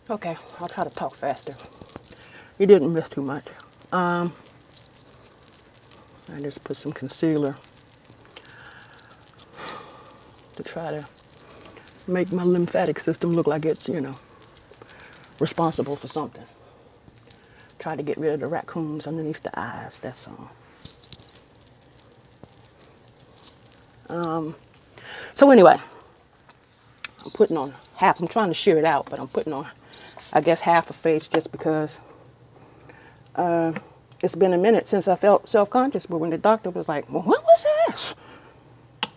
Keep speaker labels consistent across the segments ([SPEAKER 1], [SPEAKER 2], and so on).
[SPEAKER 1] Okay, I'll try to talk faster. You didn't miss too much. Um, I just put some concealer to try to make my lymphatic system look like it's, responsible for something. Try to get rid of the raccoons underneath the eyes, that's all. So anyway, I'm putting on half. I'm trying to shear it out, but I'm putting on, I guess, half a face just because it's been a minute since I felt self-conscious. But when the doctor was like, well, what was this?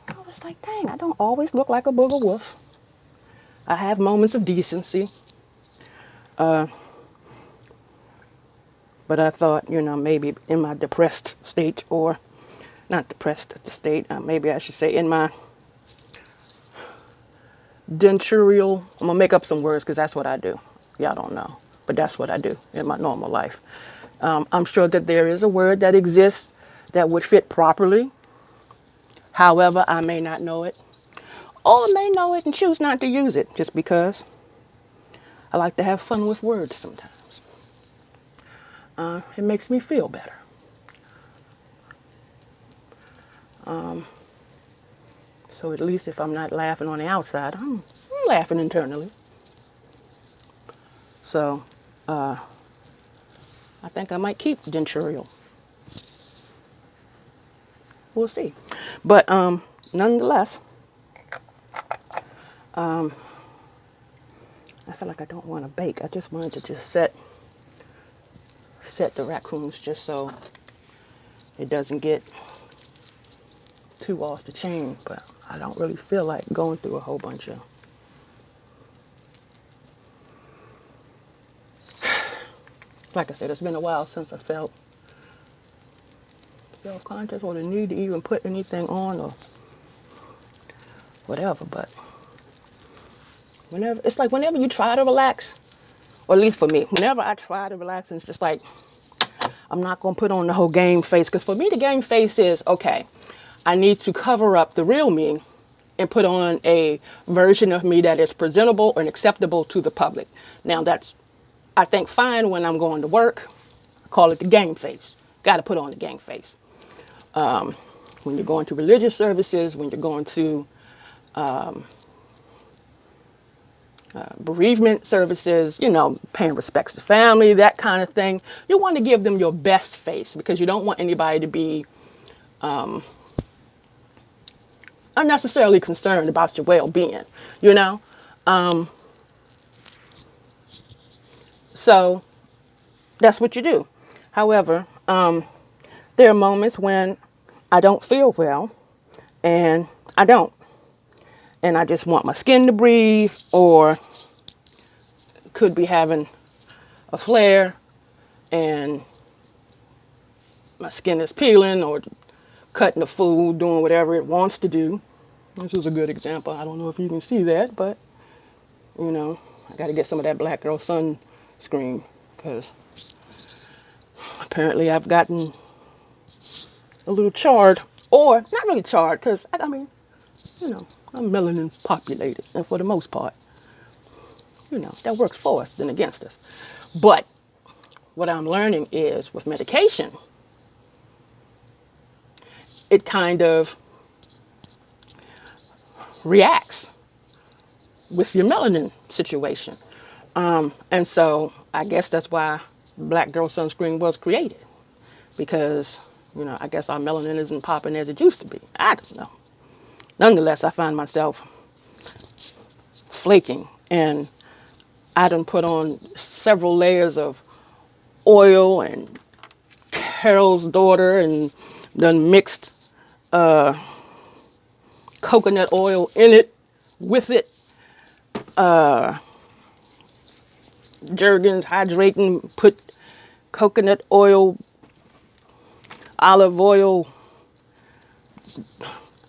[SPEAKER 1] I was like, dang, I don't always look like a booger wolf. I have moments of decency. Uh, but I thought, maybe in my depressed state, or not depressed state, maybe I should say in my denturial, I'm gonna make up some words because that's what I do. Y'all don't know, but that's what I do in my normal life. I'm sure that there is a word that exists that would fit properly. However, I may not know it, or I may know it and choose not to use it just because I like to have fun with words sometimes. It makes me feel better. So at least if I'm not laughing on the outside, I'm laughing internally. So I think I might keep denturial. We'll see. But nonetheless, I feel like I don't want to bake. I just wanted to just set the raccoons just so it doesn't get too off the chain. But I don't really feel like going through a whole bunch of. Like I said, it's been a while since I felt self-conscious or the need to even put anything on or whatever. But whenever you try to relax, or at least for me, whenever I try to relax, and it's just like I'm not gonna put on the whole game face, because for me the game face is okay. I need to cover up the real me and put on a version of me that is presentable and acceptable to the public. Now that's, I think, fine when I'm going to work. I call it the game face. Got to put on the game face. When you're going to religious services, when you're going to bereavement services, paying respects to family, that kind of thing. You want to give them your best face because you don't want anybody to be unnecessarily concerned about your well-being, you know? So that's what you do. However, there are moments when I don't feel well and I don't. And I just want my skin to breathe, or could be having a flare and my skin is peeling or cutting the food, doing whatever it wants to do. This is a good example. I don't know if you can see that, but I got to get some of that black girl sunscreen because apparently I've gotten a little charred, or not really charred because I mean, I'm melanin populated, and for the most part, that works for us than against us. But what I'm learning is with medication, it kind of reacts with your melanin situation. And so I guess that's why black girl sunscreen was created, because, I guess our melanin isn't popping as it used to be. I don't know. Nonetheless, I find myself flaking, and I done put on several layers of oil and Carol's daughter and done mixed coconut oil in it, with it, Jergens hydrating, put coconut oil, olive oil,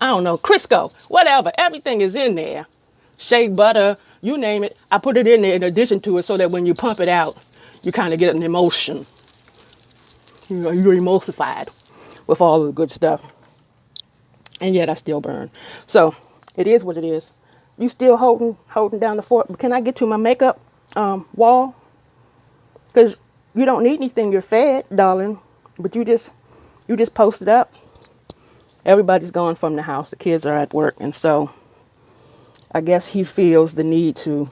[SPEAKER 1] I don't know, Crisco, whatever. Everything is in there. Shea butter, you name it. I put it in there in addition to it so that when you pump it out, you kind of get an emulsion. You're emulsified with all the good stuff. And yet I still burn. So it is what it is. You still holding down the fort. Can I get to my makeup? wall, because you don't need anything. You're fed, darling, but you just post it up. Everybody's gone from the house. The kids are at work, and so I guess he feels the need to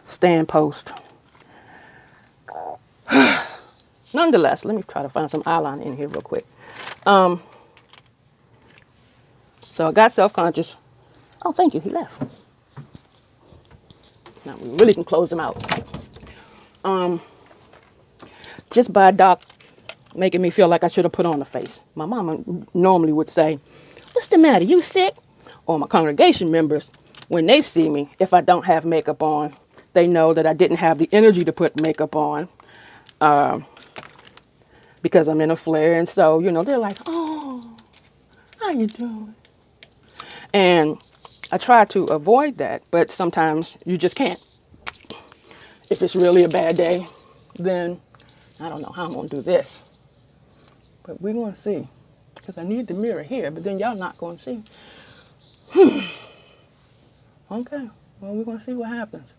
[SPEAKER 1] stand post. Nonetheless, let me try to find some eyeliner in here real quick. So I got self-conscious. Oh, thank you. He left. Now we really can close him out. Just by Doc making me feel like I should have put on a face. My mama normally would say, "What's the matter? You sick?" Or my congregation members, when they see me, if I don't have makeup on, they know that I didn't have the energy to put makeup on because I'm in a flare. And so, they're like, "Oh, how you doing?" And I try to avoid that, but sometimes you just can't. If it's really a bad day, then I don't know how I'm going to do this. But we're going to see. Because I need the mirror here, but then y'all not going to see. Okay. Well, we're going to see what happens.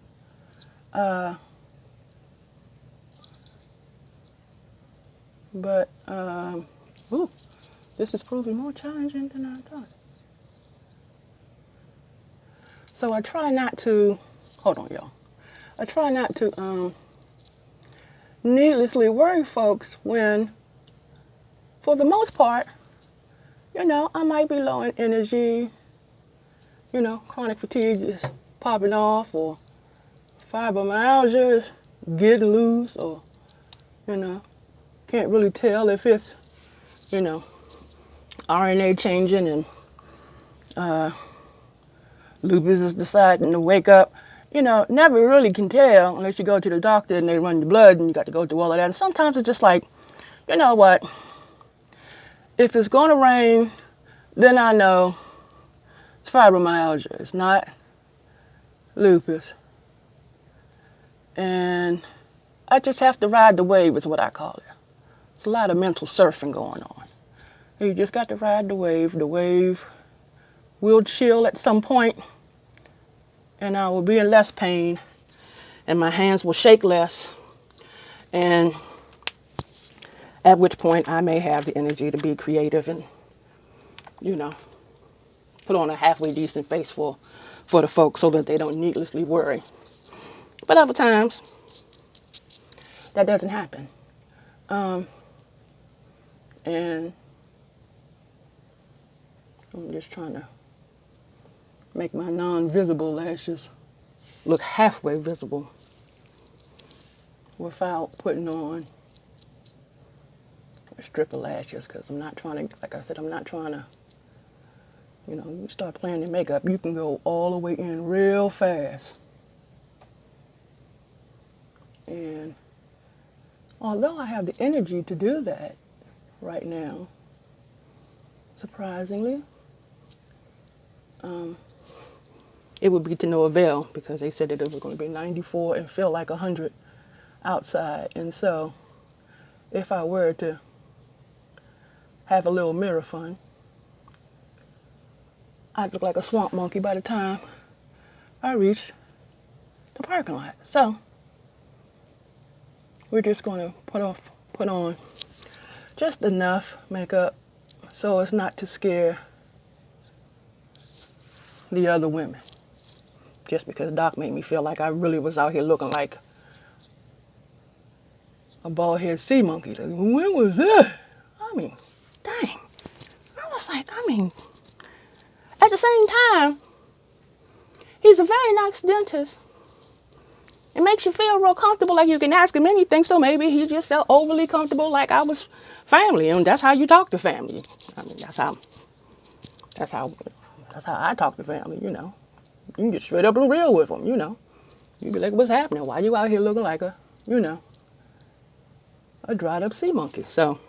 [SPEAKER 1] Ooh, this is proving more challenging than I thought. So I try not to, hold on, y'all. I try not to needlessly worry folks when, for the most part, I might be low in energy, chronic fatigue is popping off, or fibromyalgia is getting loose, or, can't really tell if it's, RNA changing and lupus is deciding to wake up. Never really can tell unless you go to the doctor and they run your blood and you got to go through all of that. And sometimes it's just like, you know what? If it's going to rain, then I know it's fibromyalgia. It's not lupus. And I just have to ride the wave is what I call it. There's a lot of mental surfing going on. You just got to ride the wave. The wave will chill at some point, and I will be in less pain, and my hands will shake less, and at which point I may have the energy to be creative and, put on a halfway decent face for the folks so that they don't needlessly worry. But other times, that doesn't happen. And I'm just trying to make my non-visible lashes look halfway visible without putting on a strip of lashes, because I'm not trying to, like I said, I'm not trying to, you start playing your makeup, you can go all the way in real fast. And although I have the energy to do that right now, surprisingly, it would be to no avail, because they said that it was going to be 94 and feel like 100 outside. And so if I were to have a little mirror fun, I'd look like a swamp monkey by the time I reach the parking lot. So we're just going to put on just enough makeup so as not to scare the other women. Just because Doc made me feel like I really was out here looking like a bald-headed sea monkey. Like, when was that? I mean, dang. I was like, at the same time, he's a very nice dentist. It makes you feel real comfortable, like you can ask him anything. So maybe he just felt overly comfortable, like I was family, and that's how you talk to family. I mean, that's how I talk to family. You can get straight up and real with them. You be like, what's happening? Why you out here looking like a dried up sea monkey? So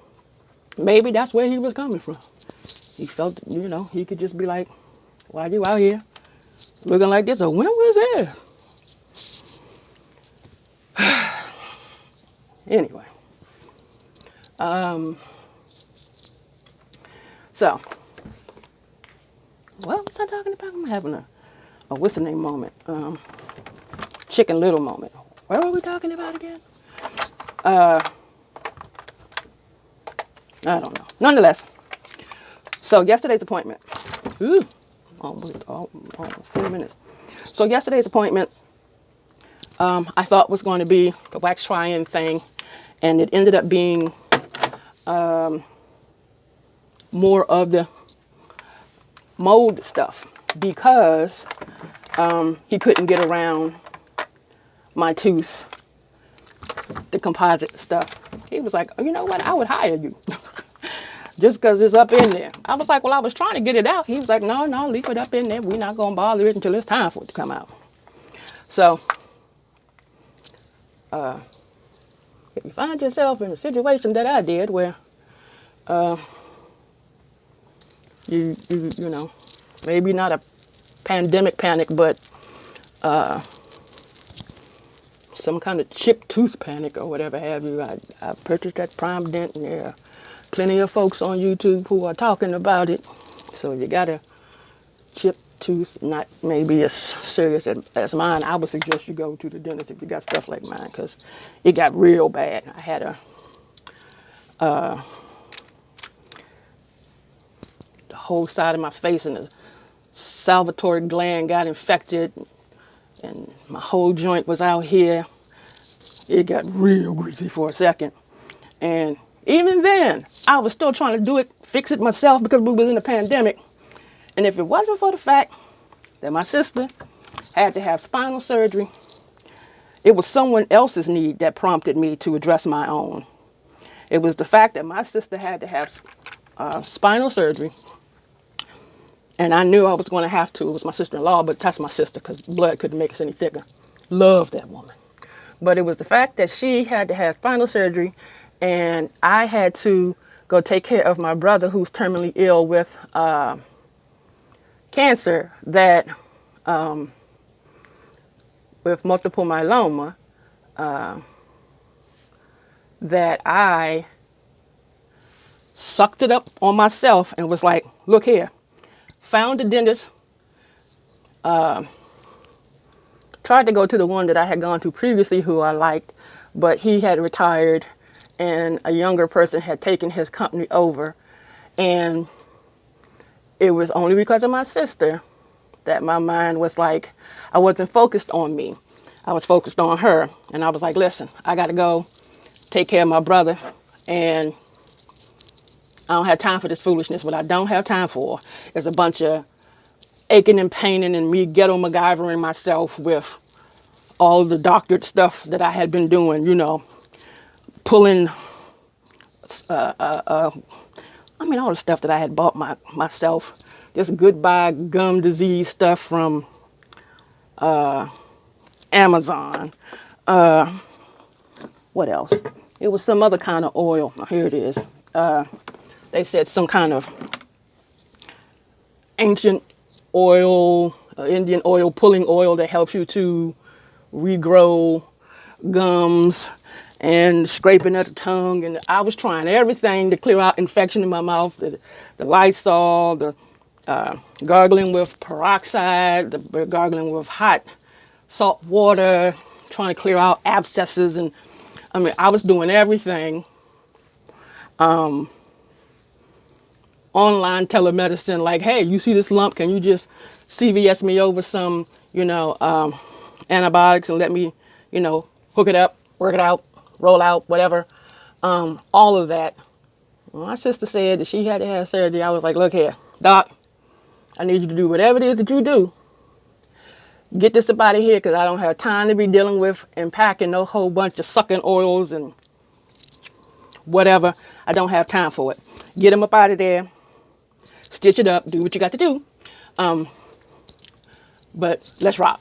[SPEAKER 1] maybe that's where he was coming from. He felt, he could just be like, why you out here looking like this? Or when was this? Anyway, so what was I talking about? I'm having oh, what's the name moment? Chicken Little moment. What were we talking about again? I don't know. Nonetheless, so yesterday's appointment. Ooh, almost 3 minutes. So yesterday's appointment, I thought was going to be the wax try-in thing, and it ended up being more of the mold stuff because he couldn't get around my tooth, the composite stuff. He was like, you know what, I would hire you just because it's up in there. I was like, well, I was trying to get it out. He was like, no, leave it up in there. We're not going to bother it until it's time for it to come out. So if you find yourself in a situation that I did where you know, maybe not a pandemic panic, but some kind of chipped tooth panic or whatever have you. I purchased that Prime Dent, and there are plenty of folks on YouTube who are talking about it. So if you got a chipped tooth, not maybe as serious as mine, I would suggest you go to the dentist if you got stuff like mine, because it got real bad. I had the whole side of my face and the salivary gland got infected, and my whole joint was out here. It got real greasy for a second. And even then, I was still trying to fix it myself because we was in a pandemic. And if it wasn't for the fact that my sister had to have spinal surgery, it was someone else's need that prompted me to address my own. It was the fact that my sister had to have spinal surgery. And I knew I was going to have to. It was my sister-in-law, but that's my sister because blood couldn't make us any thicker. Love that woman. But it was the fact that she had to have spinal surgery, and I had to go take care of my brother who's terminally ill with cancer, that with multiple myeloma, that I sucked it up on myself and was like, look here. Found the dentist, tried to go to the one that I had gone to previously who I liked, but he had retired and a younger person had taken his company over. And it was only because of my sister that my mind was like, I wasn't focused on me. I was focused on her. And I was like, listen, I got to go take care of my brother, and I don't have time for this foolishness. What I don't have time for is a bunch of aching and paining and me ghetto MacGyvering myself with all the doctored stuff that I had been doing, you know, pulling, all the stuff that I had bought myself, just goodbye gum disease stuff from Amazon. What else? It was some other kind of oil. Here it is. They said some kind of ancient oil, Indian oil, pulling oil that helps you to regrow gums and scraping at the tongue. And I was trying everything to clear out infection in my mouth, the Lysol, the gargling with peroxide, the gargling with hot salt water, trying to clear out abscesses. And I mean, I was doing everything. Online telemedicine, like, hey, you see this lump, can you just CVS me over some, antibiotics and let me, hook it up, work it out, roll out, whatever. All of that. When my sister said that she had to have surgery, I was like, look here, doc, I need you to do whatever it is that you do. Get this up out of here, because I don't have time to be dealing with and packing no whole bunch of sucking oils and whatever. I don't have time for it. Get them up out of there. Stitch it up, do what you got to do. But let's rock.